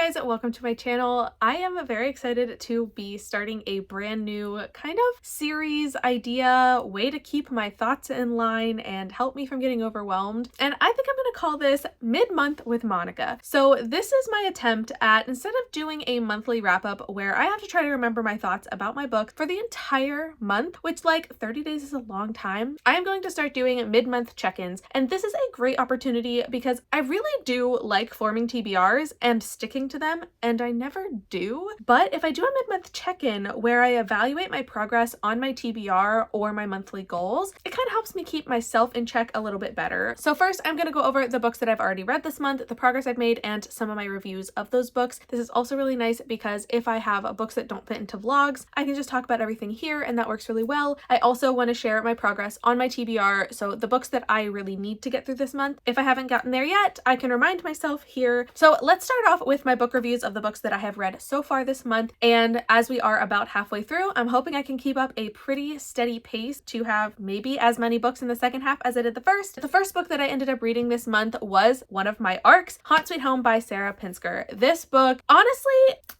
guys, welcome to my channel. I am very excited to be starting a brand new kind of series idea, way to keep my thoughts in line and help me from getting overwhelmed. And I think I'm going to call this Mid-Month with Monica. So this is my attempt at, instead of doing a monthly wrap up where I have to try to remember my thoughts about my book for the entire month, which like 30 days is a long time, I am going to start doing mid-month check-ins. And this is a great opportunity because I really do like forming TBRs and sticking to them, and I never do. But if I do a mid-month check-in where I evaluate my progress on my TBR or my monthly goals, it kind of helps me keep myself in check a little bit better. So first, I'm going to go over the books that I've already read this month, the progress I've made, and some of my reviews of those books. This is also really nice because if I have books that don't fit into vlogs, I can just talk about everything here, and that works really well. I also want to share my progress on my TBR, so the books that I really need to get through this month. If I haven't gotten there yet, I can remind myself here. So let's start off with my book reviews of the books that I have read so far this month. And as we are about halfway through, I'm hoping I can keep up a pretty steady pace to have maybe as many books in the second half as I did the first. The first book that I ended up reading this month was one of my arcs, Haunt Sweet Home by Sarah Pinsker. This book, honestly,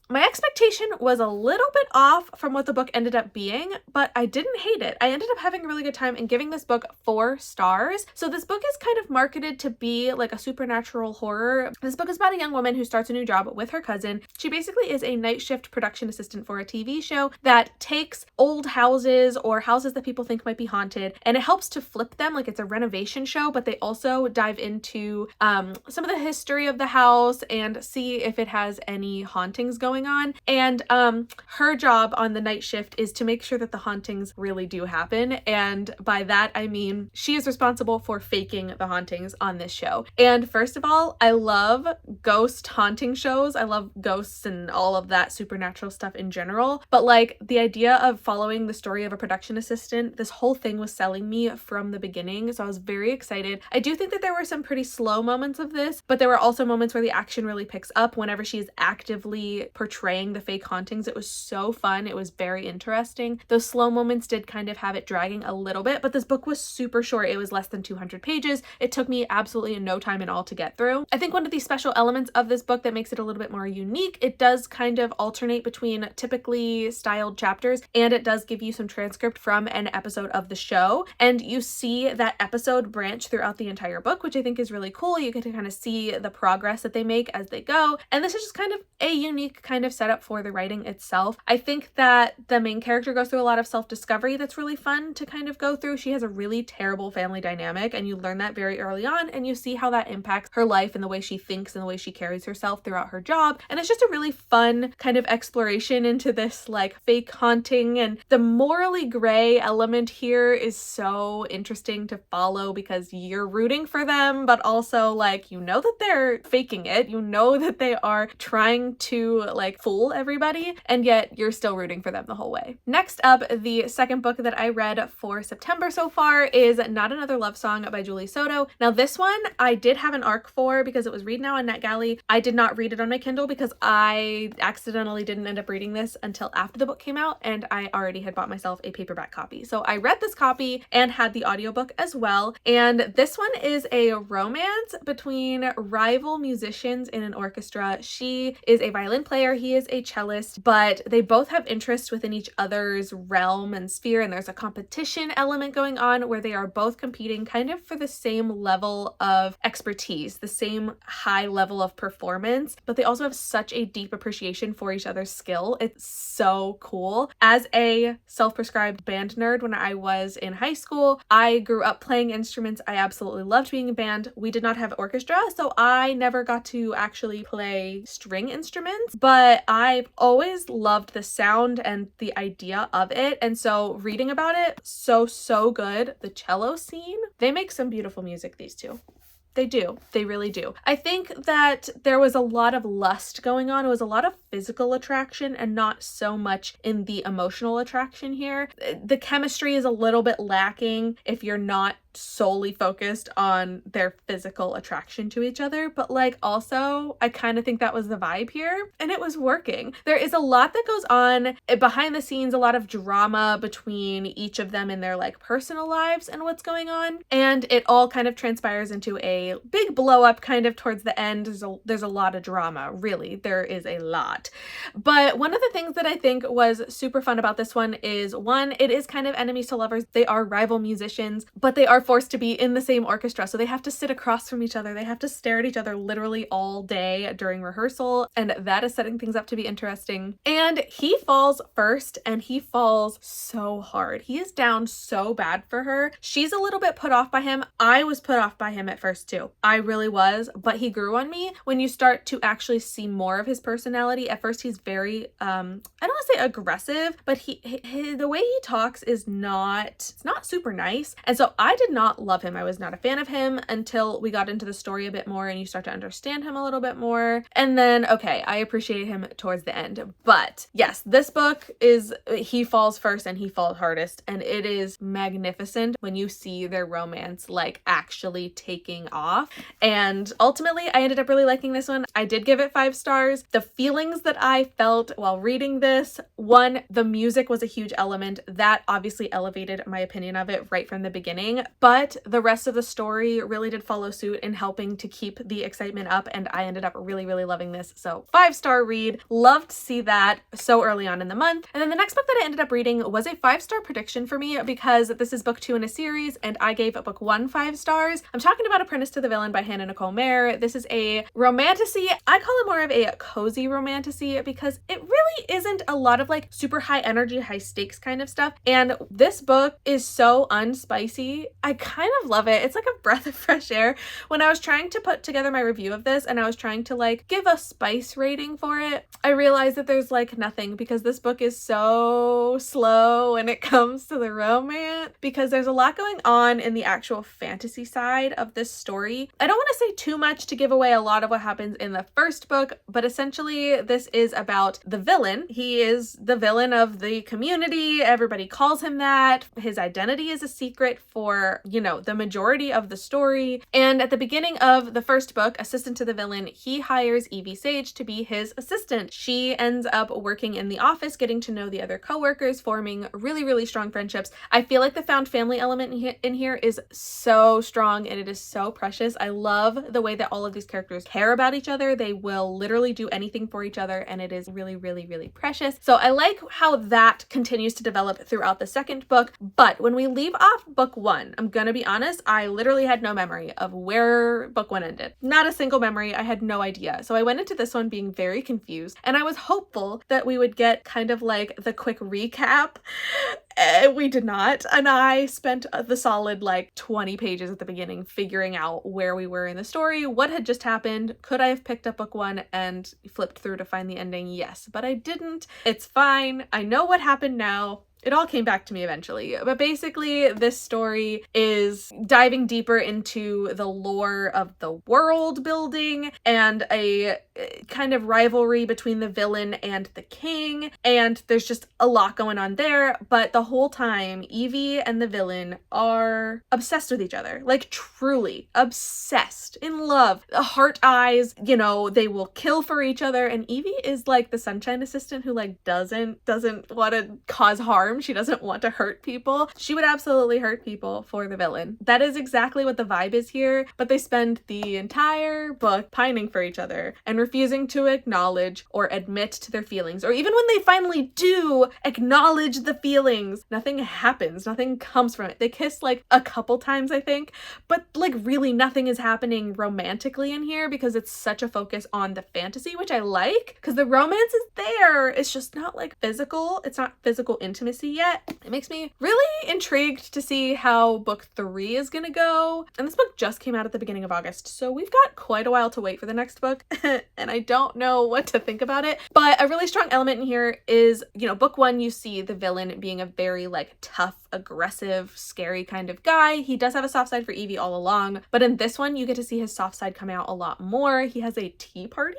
my expectation was a little bit off from what the book ended up being, but I didn't hate it. I ended up having a really good time and giving this book 4 stars. So this book is kind of marketed to be like a supernatural horror. This book is about a young woman who starts a new job with her cousin. She basically is a night shift production assistant for a TV show that takes old houses or houses that people think might be haunted, and it helps to flip them. Like, it's a renovation show, but they also dive into some of the history of the house and see if it has any hauntings going on. And her job on the night shift is to make sure that the hauntings really do happen, and by that I mean she is responsible for faking the hauntings on this show. And first of all, I love ghost haunting shows. I love ghosts and all of that supernatural stuff in general, but like the idea of following the story of a production assistant, this whole thing was selling me from the beginning, so I was very excited. I do think that there were some pretty slow moments of this, but there were also moments where the action really picks up whenever she is actively portraying the fake hauntings. It was so fun. It was very interesting. Those slow moments did kind of have it dragging a little bit, but this book was super short. It was less than 200 pages. It took me absolutely no time at all to get through. I think one of the special elements of this book that makes it a little bit more unique, it does kind of alternate between typically styled chapters, and it does give you some transcript from an episode of the show, and you see that episode branch throughout the entire book, which I think is really cool. You get to kind of see the progress that they make as they go, and this is just kind of a unique kind of setup for the writing itself. I think that the main character goes through a lot of self-discovery that's really fun to kind of go through. She has a really terrible family dynamic, and you learn that very early on, and you see how that impacts her life and the way she thinks and the way she carries herself throughout her job. And it's just a really fun kind of exploration into this like fake haunting, and the morally gray element here is so interesting to follow because you're rooting for them, but also like, you know that they're faking it, you know that they are trying to like fool everybody, and yet you're still rooting for them the whole way. Next up, the second book that I read for September so far is Not Another Love Song by Julie Soto. Now this one I did have an ARC for because it was Read Now on NetGalley. I did not read it on my Kindle because I accidentally didn't end up reading this until after the book came out, and I already had bought myself a paperback copy. So I read this copy and had the audiobook as well. And this one is a romance between rival musicians in an orchestra. She is a violin player, he is a cellist, but they both have interests within each other's realm and sphere, and there's a competition element going on where they are both competing kind of for the same level of expertise, the same high level of performance, but they also have such a deep appreciation for each other's skill. It's so cool. As a self-prescribed band nerd when I was in high school, I grew up playing instruments. I absolutely loved being in band. We did not have orchestra, so I never got to actually play string instruments, but I've always loved the sound and the idea of it, and so reading about it, so good. The cello scene, they make some beautiful music, these two. They do. They really do. I think that there was a lot of lust going on. It was a lot of physical attraction and not so much in the emotional attraction here. The chemistry is a little bit lacking if you're not solely focused on their physical attraction to each other, but like also I kind of think that was the vibe here, and it was working. There is a lot that goes on behind the scenes, a lot of drama between each of them in their like personal lives and what's going on, and it all kind of transpires into a big blow up kind of towards the end. There's a lot of drama, really. There is a lot. But one of the things that I think was super fun about this one is, one, it is kind of enemies to lovers. They are rival musicians, but they are forced to be in the same orchestra, so they have to sit across from each other. They have to stare at each other literally all day during rehearsal, and that is setting things up to be interesting. And he falls first, and he falls so hard. He is down so bad for her. She's a little bit put off by him. I was put off by him at first too. I really was, but he grew on me when you start to actually see more of his personality. At first he's very I don't want to say aggressive, but the way he talks is it's not super nice, and so I did not love him. I was not a fan of him until we got into the story a bit more and you start to understand him a little bit more, and then okay, I appreciate him towards the end. But yes, this book is, he falls first and he falls hardest, and it is magnificent when you see their romance like actually taking off. And ultimately I ended up really liking this one. I did give it 5 stars. The feelings that I felt while reading this, one, the music was a huge element that obviously elevated my opinion of it right from the beginning, but the rest of the story really did follow suit in helping to keep the excitement up, and I ended up really, really loving this. So 5-star read. Loved to see that so early on in the month. And then the next book that I ended up reading was a 5-star prediction for me, because this is book 2 in a series and I gave book 1 5 stars. I'm talking about Apprentice to the Villain by Hannah Nicole Mayer. This is a romantasy. I call it more of a cozy romantasy because it really isn't a lot of like super high energy, high stakes kind of stuff. And this book is so unspicy. I kind of love it. It's like a breath of fresh air. When I was trying to put together my review of this and I was trying to like give a spice rating for it, I realized that there's like nothing, because this book is so slow when it comes to the romance, because there's a lot going on in the actual fantasy side of this story. I don't want to say too much to give away a lot of what happens in the first book, but essentially this is about the villain. He is the villain of the community. Everybody calls him that. His identity is a secret for, you know, the majority of the story. And at the beginning of the first book, Assistant to the Villain, he hires Evie Sage to be his assistant. She ends up working in the office, getting to know the other coworkers, forming really, really strong friendships. I feel like the found family element in here is so strong and it is so precious. I love the way that all of these characters care about each other. They will literally do anything for each other, and it is really, really, really precious. So I like how that continues to develop throughout the second book. But when we leave off book 1, I'm gonna be honest, I literally had no memory of where book 1 ended. Not a single memory. I had no idea. So I went into this one being very confused, and I was hopeful that we would get kind of like the quick recap. We did not, and I spent the solid like 20 pages at the beginning figuring out where we were in the story, what had just happened. Could I have picked up book 1 and flipped through to find the ending? Yes, but I didn't. It's fine. I know what happened now. It all came back to me eventually. But basically, this story is diving deeper into the lore of the world building and a kind of rivalry between the villain and the king. And there's just a lot going on there. But the whole time, Evie and the villain are obsessed with each other. Like, truly obsessed, in love. Heart eyes, you know, they will kill for each other. And Evie is like the sunshine assistant who like doesn't want to cause harm. She doesn't want to hurt people. She would absolutely hurt people for the villain. That is exactly what the vibe is here, but they spend the entire book pining for each other and refusing to acknowledge or admit to their feelings. Or even when they finally do acknowledge the feelings, nothing happens. Nothing comes from it. They kiss like a couple times, I think, but like really nothing is happening romantically in here because it's such a focus on the fantasy, which I like because the romance is there. It's just not like physical. It's not physical intimacy yet. It makes me really intrigued to see how book 3 is gonna go. And this book just came out at the beginning of August, so we've got quite a while to wait for the next book and I don't know what to think about it. But a really strong element in here is, you know, book 1, you see the villain being a very like tough, aggressive, scary kind of guy. He does have a soft side for Evie all along, but in this one you get to see his soft side come out a lot more. He has a tea party.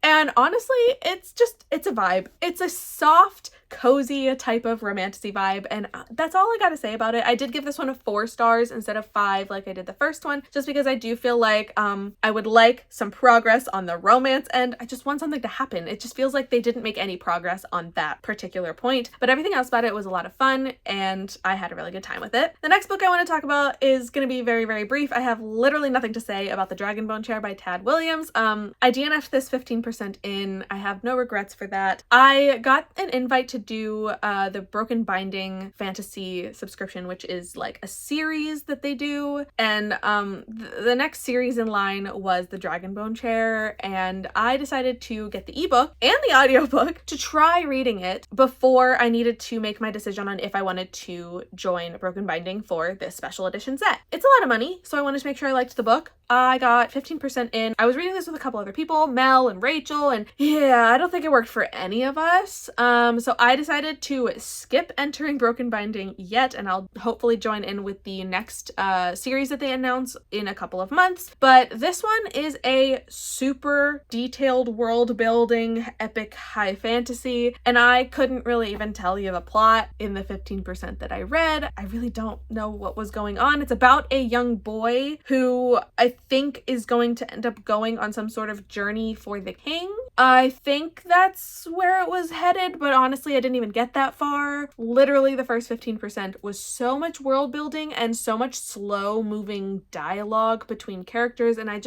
And honestly, it's a vibe. It's a soft, cozy type of romantasy vibe, and that's all I gotta say about it. I did give this one 4 stars instead of 5 like I did the first one, just because I do feel like I would like some progress on the romance end. I just want something to happen. It just feels like they didn't make any progress on that particular point, but everything else about it was a lot of fun and I had a really good time with it. The next book I want to talk about is going to be very, very brief. I have literally nothing to say about The Dragonbone Chair by Tad Williams. I DNF'd this 15% in. I have no regrets for that. I got an invite to do the Broken Binding fantasy subscription, which is like a series that they do, and the next series in line was The Dragonbone Chair, and I decided to get the ebook and the audiobook to try reading it before I needed to make my decision on if I wanted to join Broken Binding for this special edition set. It's a lot of money, so I wanted to make sure I liked the book. I got 15% in. I was reading this with a couple other people, Mel and Rachel, and yeah, I don't think it worked for any of us. So I decided to skip entering Broken Binding yet, and I'll hopefully join in with the next series that they announce in a couple of months. But this one is a super detailed world building epic high fantasy, and I couldn't really even tell you the plot in the 15% that I read. I really don't know what was going on. It's about a young boy who I think is going to end up going on some sort of journey for the king. I think that's where it was headed, but honestly, I didn't even get that far. Literally, the first 15% was so much world building and so much slow moving dialogue between characters, and I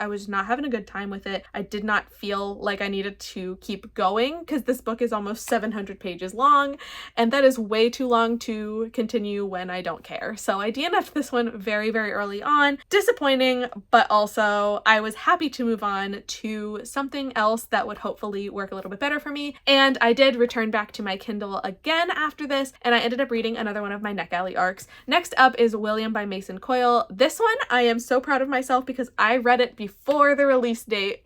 was not having a good time with it. I did not feel like I needed to keep going because this book is almost 700 pages long, and that is way too long to continue when I don't care. So I DNF'd this one very, very early on. Disappointing, but also I was happy to move on to something else that would hopefully work a little bit better for me. And I did return back to my Kindle again after this, and I ended up reading another one of my NetGalley arcs. Next up is William by Mason Coyle. This one, I am so proud of myself because I read it before the release date.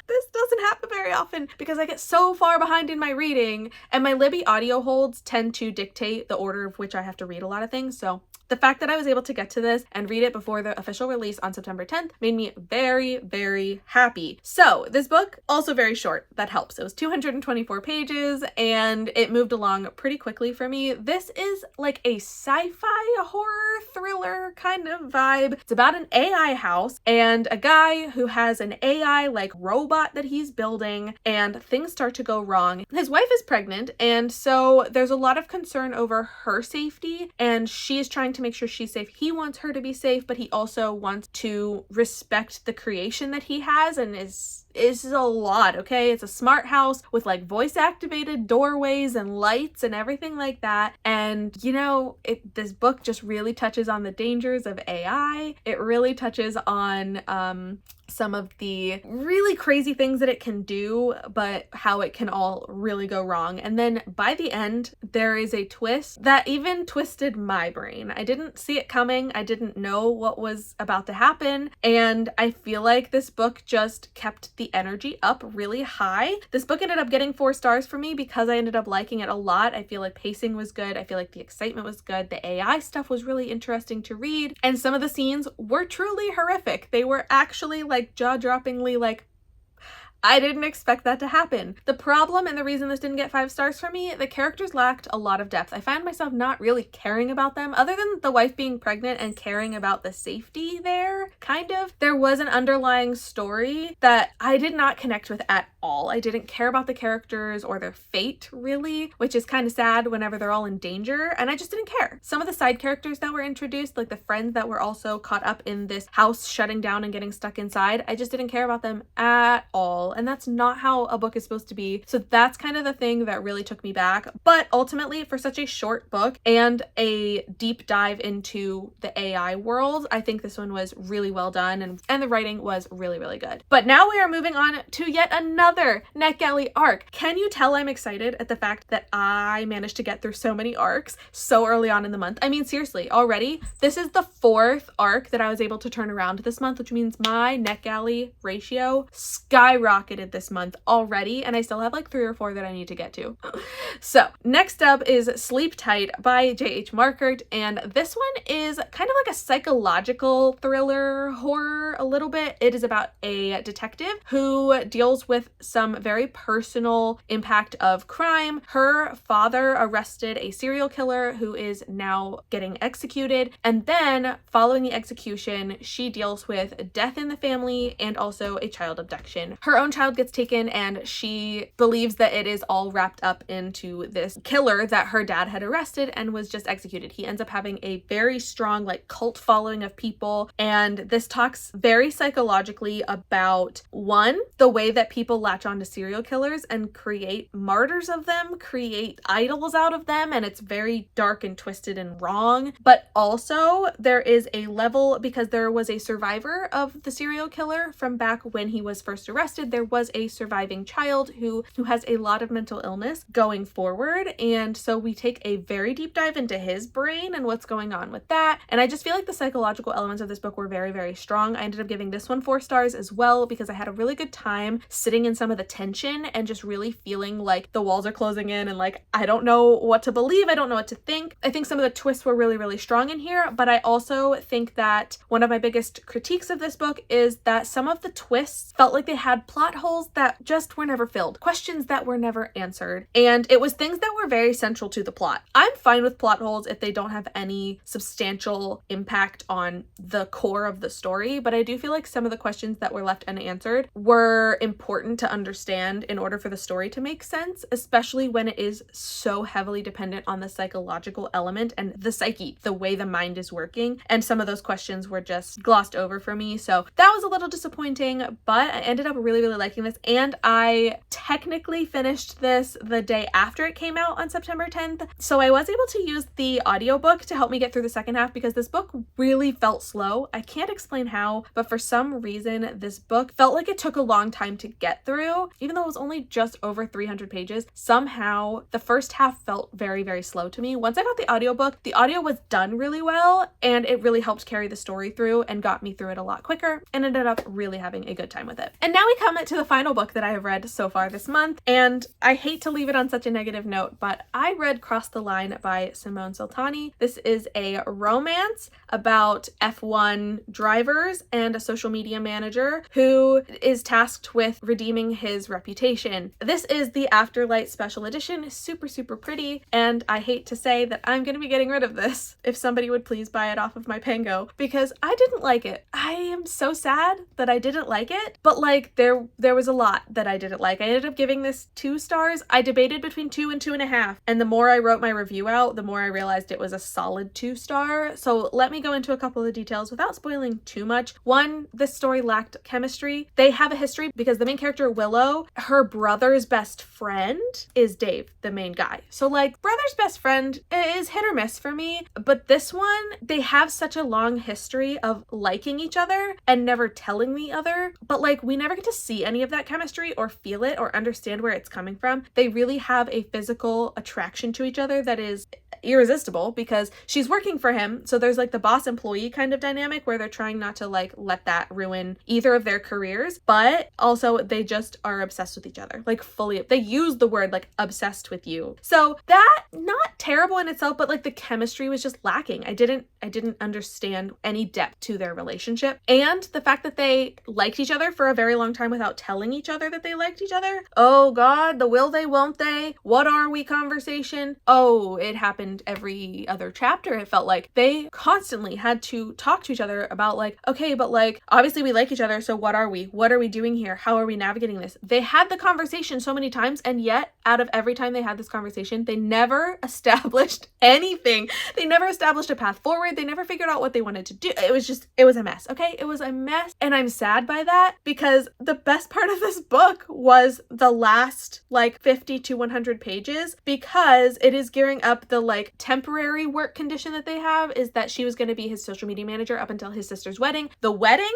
This doesn't happen very often because I get so far behind in my reading, and my Libby audio holds tend to dictate the order of which I have to read a lot of things. So the fact that I was able to get to this and read it before the official release on September 10th made me very, very happy. So this book, also very short, that helps. It was 224 pages and it moved along pretty quickly for me. This is like a sci-fi horror thriller kind of vibe. It's about an AI house and a guy who has an AI like robot that he's building, and things start to go wrong. His wife is pregnant, and so there's a lot of concern over her safety, and she's trying to make sure she's safe. He wants her to be safe, but he also wants to respect the creation that he has, and is a lot, okay? It's a smart house with like voice activated doorways and lights and everything like that. And you know, this book just really touches on the dangers of AI. It really touches on some of the really crazy things that it can do, but how it can all really go wrong. And then by the end, there is a twist that even twisted my brain. I didn't see it coming. I didn't know what was about to happen. And I feel like this book just kept the energy up really high. This book ended up getting 4 stars for me because I ended up liking it a lot. I feel like pacing was good. I feel like the excitement was good. The AI stuff was really interesting to read. And some of the scenes were truly horrific. They were actually like jaw-droppingly like, I didn't expect that to happen. The problem and the reason this didn't get 5 stars for me, the characters lacked a lot of depth. I found myself not really caring about them other than the wife being pregnant and caring about the safety there, kind of. There was an underlying story that I did not connect with at all. I didn't care about the characters or their fate really, which is kind of sad whenever they're all in danger, and I just didn't care. Some of the side characters that were introduced, like the friends that were also caught up in this house shutting down and getting stuck inside, I just didn't care about them at all. And that's not how a book is supposed to be. So that's kind of the thing that really took me back. But ultimately, for such a short book and a deep dive into the AI world, I think this one was really well done, and the writing was really, really good. But now we are moving on to yet another NetGalley arc. Can you tell I'm excited at the fact that I managed to get through so many arcs so early on in the month? I mean, seriously, already, this is the 4th arc that I was able to turn around this month, which means my NetGalley ratio skyrocketed this month already, and I still have like 3 or 4 that I need to get to. So next up is Sleep Tight by J.H. Markert, and this one is kind of like a psychological thriller horror a little bit. It is about a detective who deals with some very personal impact of crime. Her father arrested a serial killer who is now getting executed, and then following the execution, she deals with death in the family and also a child abduction. Her own child gets taken, and she believes that it is all wrapped up into this killer that her dad had arrested and was just executed. He ends up having a very strong like cult following of people, and this talks very psychologically about one, the way that people latch on to serial killers and create martyrs of them, create idols out of them, and it's very dark and twisted and wrong. But also there is a level, because there was a survivor of the serial killer from back when he was first arrested. There was a surviving child who has a lot of mental illness going forward, and so we take a very deep dive into his brain and what's going on with that. And I just feel like the psychological elements of this book were very, very strong. I ended up giving this one 4 stars as well because I had a really good time sitting in some of the tension and just really feeling like the walls are closing in and like I don't know what to believe, I don't know what to think. I think some of the twists were really, really strong in here, but I also think that one of my biggest critiques of this book is that some of the twists felt like they had plot holes that just were never filled, questions that were never answered, and it was things that were very central to the plot. I'm fine with plot holes if they don't have any substantial impact on the core of the story, but I do feel like some of the questions that were left unanswered were important to understand in order for the story to make sense, especially when it is so heavily dependent on the psychological element and the psyche, the way the mind is working, and some of those questions were just glossed over for me. So that was a little disappointing, but I ended up really, really liking this, and I technically finished this the day after it came out on September 10th. So I was able to use the audiobook to help me get through the second half because this book really felt slow. I can't explain how, but for some reason this book felt like it took a long time to get through. Even though it was only just over 300 pages, somehow the first half felt very, very slow to me. Once I got the audiobook, the audio was done really well, and it really helped carry the story through and got me through it a lot quicker, and ended up really having a good time with it. And now we come to the final book that I have read so far this month, and I hate to leave it on such a negative note, but I read Cross the Line by Simone Soltani. This is a romance about F1 drivers and a social media manager who is tasked with redeeming his reputation. This is the Afterlight special edition. Super, super pretty, and I hate to say that I'm going to be getting rid of this if somebody would please buy it off of my Pango, because I didn't like it. I am so sad that I didn't like it, but like there was a lot that I didn't like. I ended up giving this 2 stars. I debated between 2 and 2.5, and the more I wrote my review out, the more I realized it was a solid 2-star. So let me go into a couple of details without spoiling too much. One, this story lacked chemistry. They have a history because the main character, Willow, her brother's best friend is Dave, the main guy. So like brother's best friend is hit or miss for me, but this one, they have such a long history of liking each other and never telling the other, but like we never get to see any of that chemistry or feel it or understand where it's coming from. They really have a physical attraction to each other that is irresistible because she's working for him, so there's like the boss employee kind of dynamic where they're trying not to like let that ruin either of their careers, but also they just are obsessed with each other, like fully. They use the word like obsessed with you. So that, not terrible in itself, but like the chemistry was just lacking. I didn't understand any depth to their relationship, and the fact that they liked each other for a very long time without telling each other that they liked each other. Oh god, the will they, won't they, what are we conversation. Oh, it happened every other chapter. It felt like they constantly had to talk to each other about like, okay, but like obviously we like each other, so what are we doing here, how are we navigating this? They had the conversation so many times, and yet out of every time they had this conversation, they never established anything. They never established a path forward. They never figured out what they wanted to do. It was a mess. Okay, it was a mess, and I'm sad by that because the best part of this book was the last like 50 to 100 pages, because it is gearing up the like temporary work condition that they have is that she was going to be his social media manager up until his sister's wedding. The wedding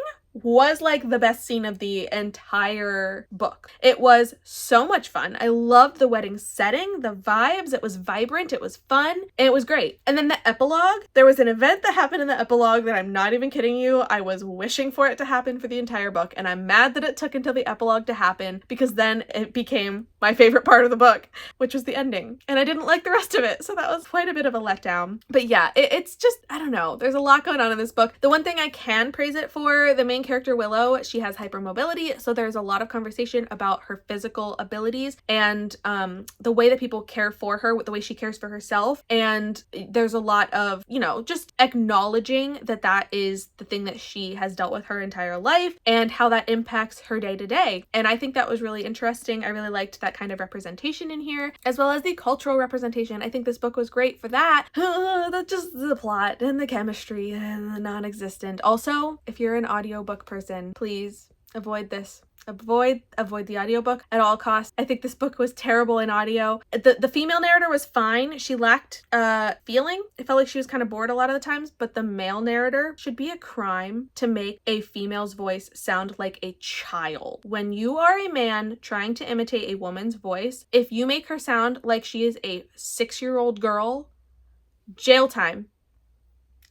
was like the best scene of the entire book. It was so much fun. I loved the wedding setting, the vibes. It was vibrant, it was fun, and it was great. And then the epilogue, there was an event that happened in the epilogue that I'm not even kidding you. I was wishing for it to happen for the entire book, and I'm mad that it took until the epilogue to happen because then it became my favorite part of the book, which was the ending. And I didn't like the rest of it, so that was quite a bit of a letdown. But yeah, it's just, I don't know. There's a lot going on in this book. The one thing I can praise it for, the main main character Willow, she has hypermobility, so there's a lot of conversation about her physical abilities and the way that people care for her, the way she cares for herself. And there's a lot of, you know, just acknowledging that that is the thing that she has dealt with her entire life and how that impacts her day to day. And I think that was really interesting. I really liked that kind of representation in here, as well as the cultural representation. I think this book was great for that. That's just the plot and the chemistry and the non-existent. Also, if you're an audiobook person, please avoid this. Avoid the audiobook at all costs. I think this book was terrible in audio. The female narrator was fine. She lacked feeling. It felt like she was kind of bored a lot of the times, but the male narrator, should be a crime to make a female's voice sound like a child. When you are a man trying to imitate a woman's voice, if you make her sound like she is a 6-year-old girl, jail time.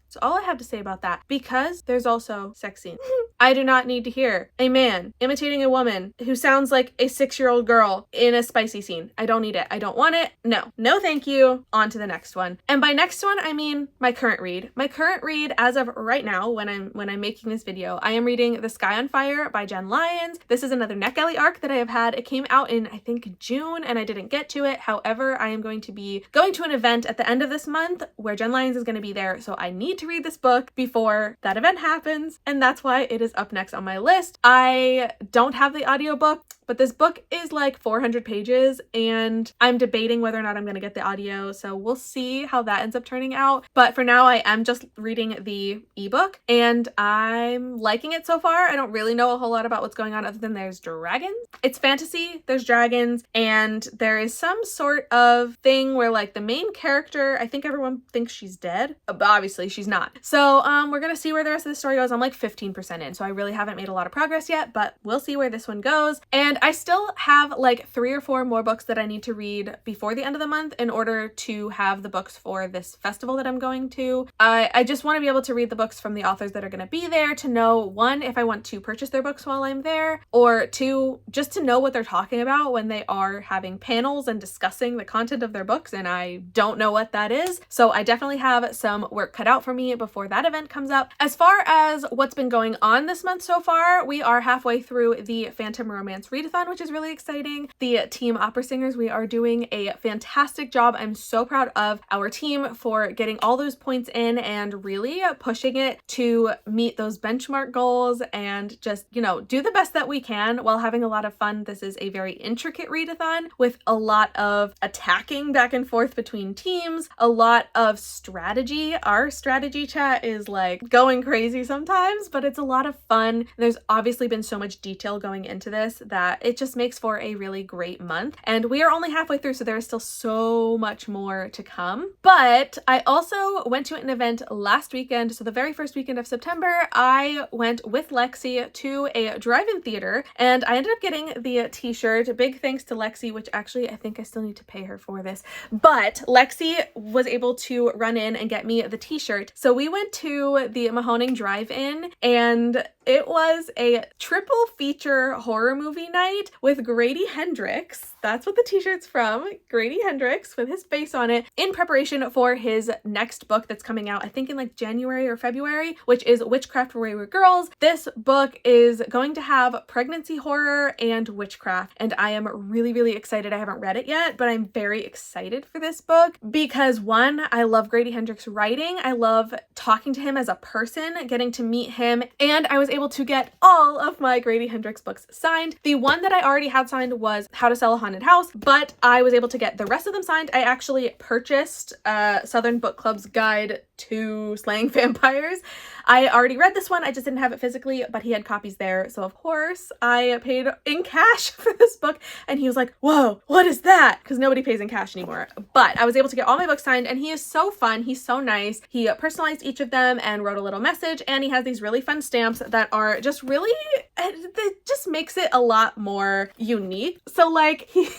So all I have to say about that, because there's also sex scenes. I do not need to hear a man imitating a woman who sounds like a 6-year-old girl in a spicy scene. I don't need it. I don't want it. No. No thank you. On to the next one. And by next one, I mean my current read. My current read as of right now, when I'm making this video, I am reading The Sky on Fire by Jen Lyons. This is another NetGalley arc that I have had. It came out in, I think, June, and I didn't get to it. However, I am going to be going to an event at the end of this month where Jen Lyons is going to be there, so I need to read this book before that event happens, and that's why it is up next on my list. I don't have the audiobook, but this book is like 400 pages and I'm debating whether or not I'm going to get the audio, so we'll see how that ends up turning out. But for now, I am just reading the ebook and I'm liking it so far. I don't really know a whole lot about what's going on other than there's dragons. It's fantasy, there's dragons, and there is some sort of thing where like the main character, I think everyone thinks she's dead, but obviously she's not. So we're gonna see where the rest of the story goes. I'm like 15% in, so I really haven't made a lot of progress yet, but we'll see where this one goes. And I still have like 3 or 4 more books that I need to read before the end of the month in order to have the books for this festival that I'm going to. I just want to be able to read the books from the authors that are going to be there to know, 1, if I want to purchase their books while I'm there, or 2, just to know what they're talking about when they are having panels and discussing the content of their books, and I don't know what that is. So I definitely have some work cut out for me before that event comes up. As far as what's been going on this month so far, we are halfway through the Phantom Romance Readathon, which is really exciting. The Team Opera Singers, we are doing a fantastic job. I'm so proud of our team for getting all those points in and really pushing it to meet those benchmark goals and just, you know, do the best that we can while having a lot of fun. This is a very intricate readathon with a lot of attacking back and forth between teams, a lot of strategy. Our strategy chat is like going crazy sometimes, but it's a lot of fun. There's obviously been so much detail going into this that it just makes for a really great month. And we are only halfway through, so there is still so much more to come. But I also went to an event last weekend. So the very first weekend of September, I went with Lexi to a drive-in theater and I ended up getting the t-shirt. Big thanks to Lexi, which actually I think I still need to pay her for this. But Lexi was able to run in and get me the t-shirt. So we went to the Mahoning Drive-In and it was a triple feature horror movie night with Grady Hendrix. That's what the t-shirt's from. Grady Hendrix with his face on it in preparation for his next book that's coming out, I think in like January or February, which is Witchcraft for Wayward Girls. This book is going to have pregnancy horror and witchcraft, and I am really, really excited. I haven't read it yet, but I'm very excited for this book because 1, I love Grady Hendrix writing. I love talking to him as a person, getting to meet him, and I was able to get all of my Grady Hendrix books signed. The one that I already had signed was How to Sell a Haunted House, but I was able to get the rest of them signed. I actually purchased Southern Book Club's Guide to Slaying Vampires. I already read this one, I just didn't have it physically, but he had copies there. So of course I paid in cash for this book and he was like, whoa, what is that? Because nobody pays in cash anymore. But I was able to get all my books signed and he is so fun. He's so nice. He personalized each of them and wrote a little message, and he has these really fun stamps that are just really, it just makes it a lot more unique. So like he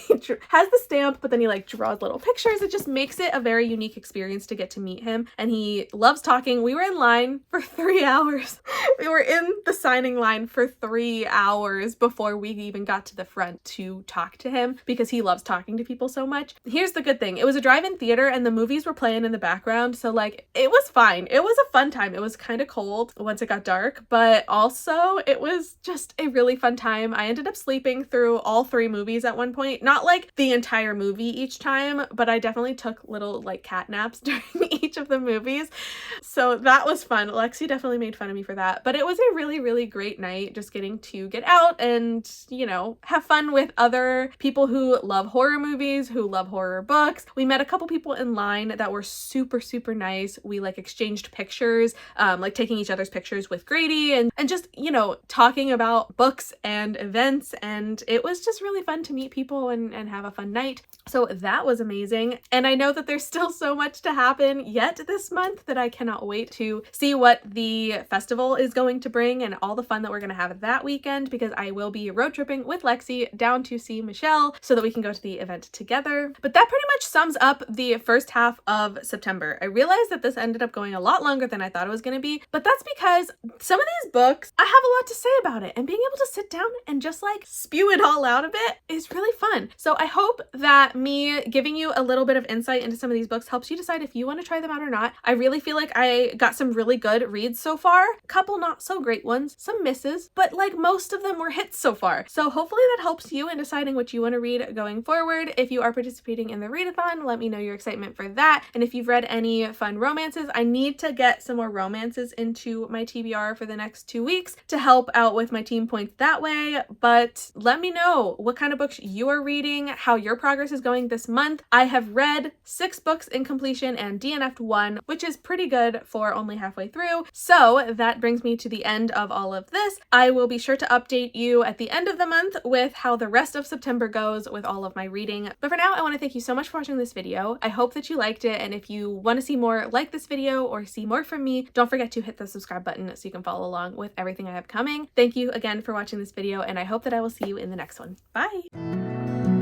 has the stamp, but then he like draws little pictures. It just makes it a very unique experience to get to meet him. And he loves talking. We were in line for 3 hours. We were in the signing line for 3 hours before we even got to the front to talk to him because he loves talking to people so much. Here's the good thing. It was a drive-in theater and the movies were playing in the background. So like it was fine. It was a fun time. It was kind of cold once it got dark, but also it was just a really fun time. I ended up sleeping through all 3 movies at one point. Not like the entire movie each time, but I definitely took little like cat naps during each of the movies. So that was fun. Lexi definitely made fun of me for that, but it was a really, really great night just getting to get out and, you know, have fun with other people who love horror movies, who love horror books. We met a couple people in line that were super, super nice. We like exchanged pictures, like taking each other's pictures with Grady and just, you know, talking about books and events. And it was just really fun to meet people and have a fun night. So that was amazing. And I know that there's still so much to happen yet this month that I cannot wait to see what the festival is going to bring and all the fun that we're going to have that weekend, because I will be road tripping with Lexi down to see Michelle so that we can go to the event together. But that pretty much sums up the first half of September. I realized that this ended up going a lot longer than I thought it was going to be, but that's because some of these books, I have a lot to say about it, and being able to sit down and just like spew it all out a bit is really fun. So I hope that me giving you a little bit of insight into some of these books helps you decide if you want to try them out or not. I really feel like I got some really good reads so far, a couple not so great ones, some misses, but like most of them were hits so far. So hopefully that helps you in deciding what you want to read going forward. If you are participating in the readathon, let me know your excitement for that. And if you've read any fun romances, I need to get some more romances into my TBR for the next 2 weeks to help out with my team points that way. But let me know what kind of books you are reading, how your progress is going this month. I have read 6 books in completion and DNF'd 1, which is pretty good for only halfway through. So that brings me to the end of all of this. I will be sure to update you at the end of the month with how the rest of September goes with all of my reading. But for now, I want to thank you so much for watching this video. I hope that you liked it, and if you want to see more like this video or see more from me, don't forget to hit the subscribe button so you can follow along with everything I have coming. Thank you again for watching this video, and I hope that I will see you in the next one. Bye!